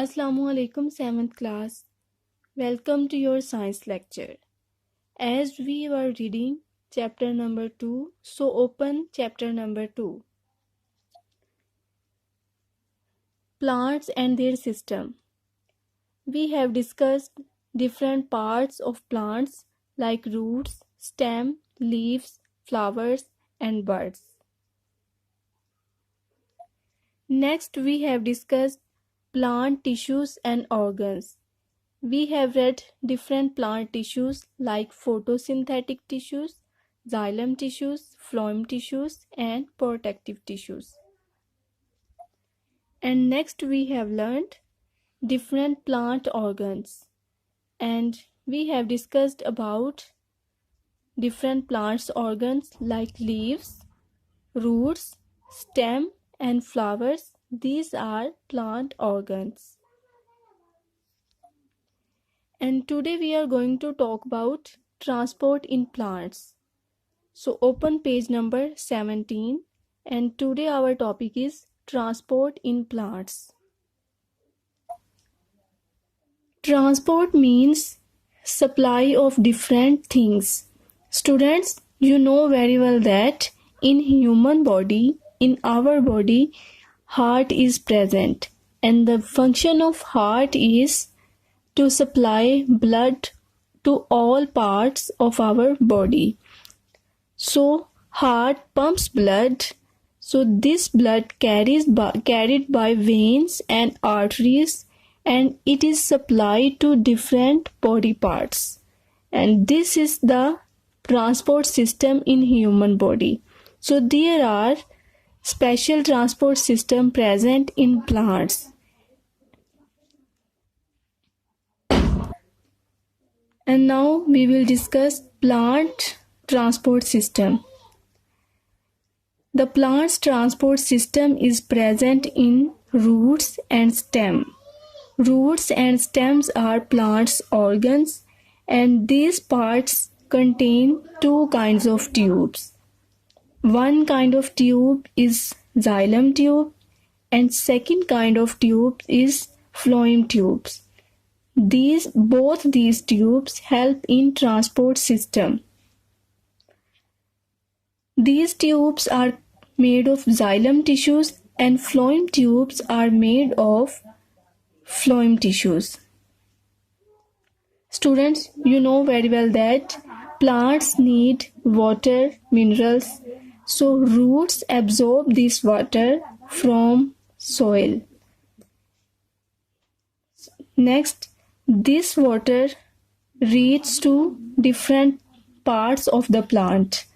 Assalamu alaikum 7th class. Welcome to your science lecture. As we were reading chapter number 2, so open chapter number 2. Plants and their system. We have discussed different parts of plants like roots, stem, leaves, flowers and buds. Next we have discussed plant tissues and organs. We have read different plant tissues like photosynthetic tissues, xylem tissues, phloem tissues, and protective tissues. And next we have learned different plant organs. And we have discussed about different plants organs like leaves, roots, stem, and flowers. These are plant organs. And today we are going to talk about transport in plants. So open page number 17 and today our topic is transport in plants. Transport means supply of different things. Students, you know very well that in human body, in our body, heart is present and the function of heart is to supply blood to all parts of our body. So heart pumps blood. So this blood carried by veins and arteries and it is supplied to different body parts. And this is the transport system in human body. So there are special transport system present in plants. And now we will discuss plant transport system. The plant's transport system is present in roots and stem. Roots and stems are plants' organs and these parts contain two kinds of tubes. One kind of tube is xylem tube and second kind of tube is phloem tubes. Both these tubes help in transport system. These tubes are made of xylem tissues and phloem tubes are made of phloem tissues. Students, you know very well that plants need water, minerals, so roots absorb this water from soil. Next, this water reaches to different parts of the plant.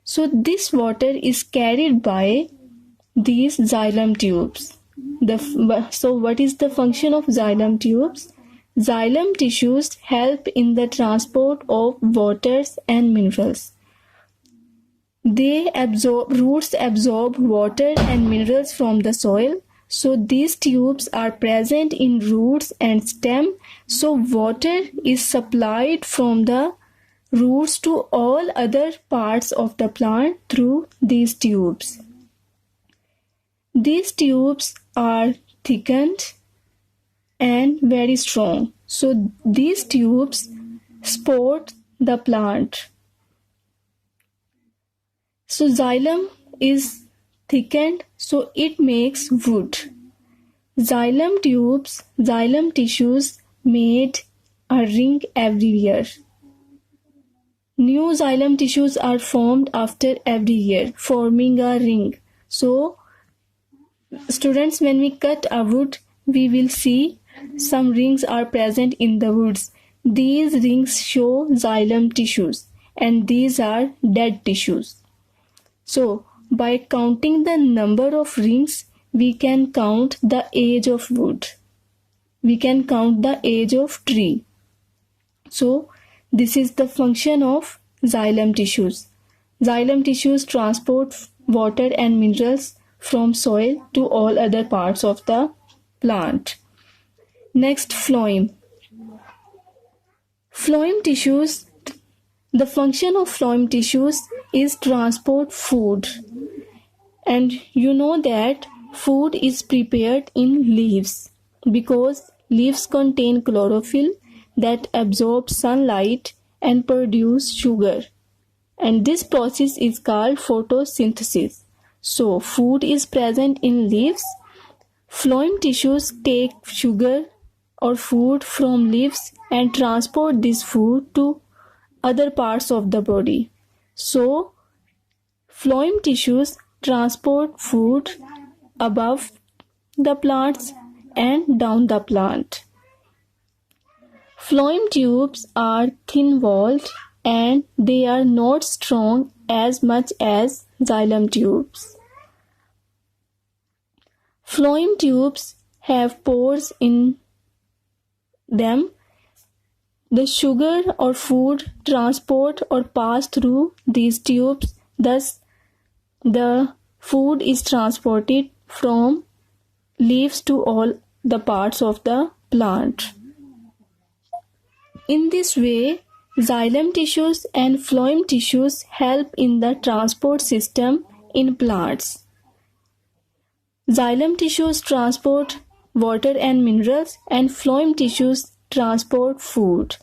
So this water is carried by these xylem tubes. So what is the function of xylem tubes? Xylem tissues help in the transport of waters and minerals. Roots absorb water and minerals from the soil. So these tubes are present in roots and stem. So water is supplied from the roots to all other parts of the plant through these tubes. These tubes are thickened and very strong. So these tubes support the plant. So xylem is thickened, so it makes wood. Xylem tissues made a ring every year. New xylem tissues are formed after every year, forming a ring. So, students, when we cut a wood, we will see some rings are present in the woods. These rings show xylem tissues and these are dead tissues. So, by counting the number of rings, we can count the age of wood. We can count the age of tree. So, this is the function of xylem tissues. Xylem tissues transport water and minerals from soil to all other parts of the plant. Next, phloem. Phloem tissues. The function of phloem tissues is transport food. And you know that food is prepared in leaves. because leaves contain chlorophyll that absorbs sunlight and produce sugar. And this process is called photosynthesis. So, food is present in leaves. Phloem tissues take sugar or food from leaves and transport this food to other parts of the body. So, phloem tissues transport food above the plants and down the plant. Phloem tubes are thin-walled and they are not strong as much as xylem tubes. Phloem tubes have pores in them. The sugar or food transport or pass through these tubes, thus the food is transported from leaves to all the parts of the plant. In this way, xylem tissues and phloem tissues help in the transport system in plants. Xylem tissues transport water and minerals and phloem tissues transport food.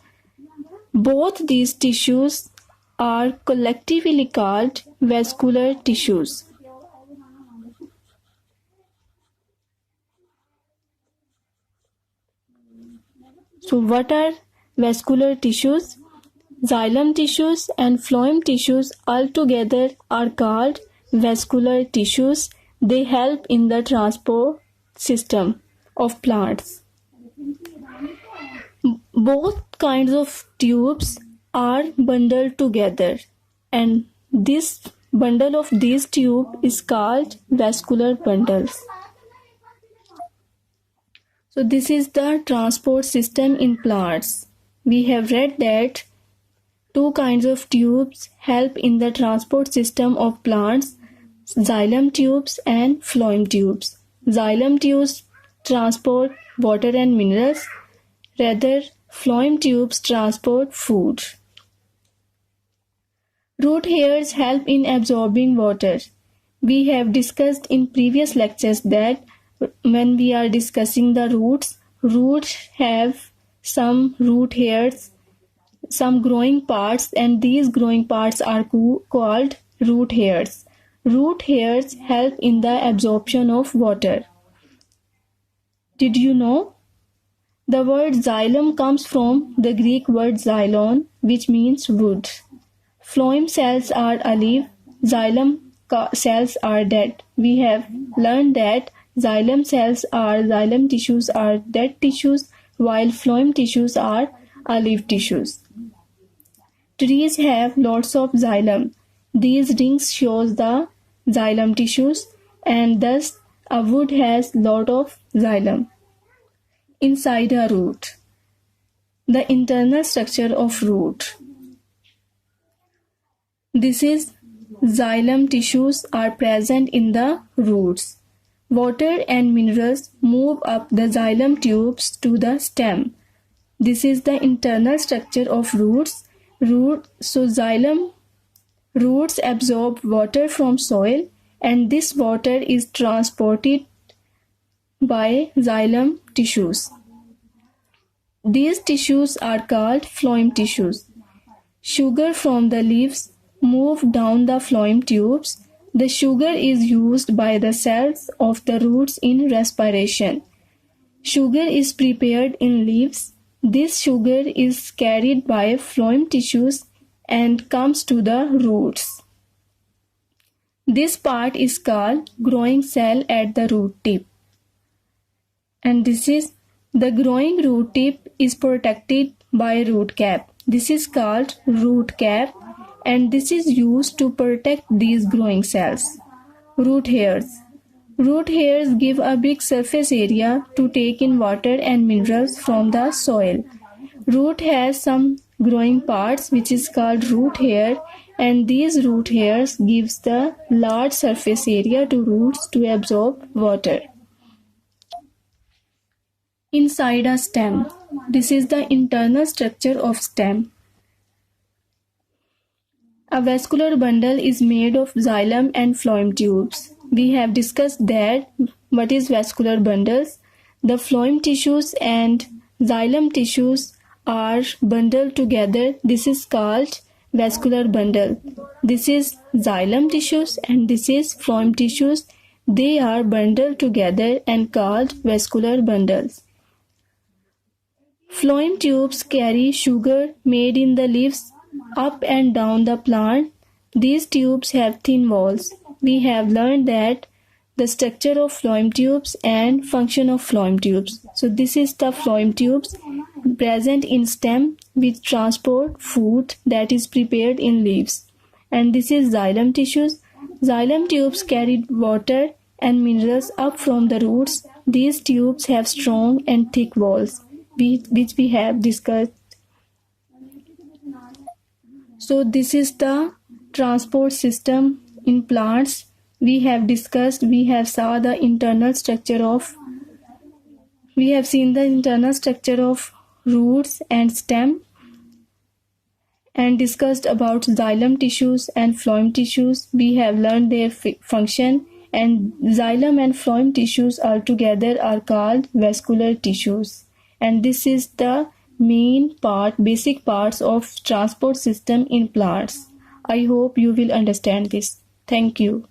Both these tissues are collectively called vascular tissues. So what are vascular tissues? Xylem tissues and phloem tissues altogether are called vascular tissues. They help in the transport system of plants. Both kinds of tubes are bundled together, and this bundle of these tubes is called vascular bundles. So this is the transport system in plants. We have read that two kinds of tubes help in the transport system of plants: xylem tubes and phloem tubes. Xylem tubes transport water and minerals, rather phloem tubes transport food. Root hairs help in absorbing water. We have discussed in previous lectures that when we are discussing the roots have some root hairs, some growing parts, and these growing parts are called root hairs. Root hairs help in the absorption of water. Did you know? The word xylem comes from the Greek word xylon, which means wood. Phloem cells are alive, xylem cells are dead. We have learned that xylem tissues are dead tissues, while phloem tissues are alive tissues. Trees have lots of xylem. These rings shows the xylem tissues, and thus a wood has lot of xylem. Inside a root. The internal structure of root. This is xylem tissues are present in the roots. Water and minerals move up the xylem tubes to the stem. This is the internal structure of roots. Xylem roots absorb water from soil, and this water is transported by xylem tissues. These tissues are called phloem tissues. Sugar from the leaves move down the phloem tubes. The sugar is used by the cells of the roots in respiration. Sugar is prepared in leaves. This sugar is carried by phloem tissues and comes to the roots. This part is called growing cell at the root tip. And this is the growing root tip is protected by root cap. This is called root cap, and this is used to protect these growing cells. Root hairs. Root hairs give a big surface area to take in water and minerals from the soil. Root has some growing parts which is called root hair, and these root hairs gives the large surface area to roots to absorb water. Inside a stem. This is the internal structure of stem. A vascular bundle is made of xylem and phloem tubes. We have discussed that what is vascular bundles. The phloem tissues and xylem tissues are bundled together. This is called vascular bundle. This is xylem tissues and this is phloem tissues. They are bundled together and called vascular bundles. Phloem tubes carry sugar made in the leaves up and down the plant. These tubes have thin walls. We have learned that the structure of phloem tubes and function of phloem tubes. So this is the phloem tubes present in stem which transport food that is prepared in leaves. And this is xylem tissues. Xylem tubes carry water and minerals up from the roots. These tubes have strong and thick walls, which we have discussed. So this is the transport system in plants. We have discussed, we have seen the internal structure of roots and stem, and discussed about xylem tissues and phloem tissues. We have learned their function, and xylem and phloem tissues altogether are called vascular tissues. And this is the main part, basic parts of transport system in plants. I hope you will understand this. Thank you.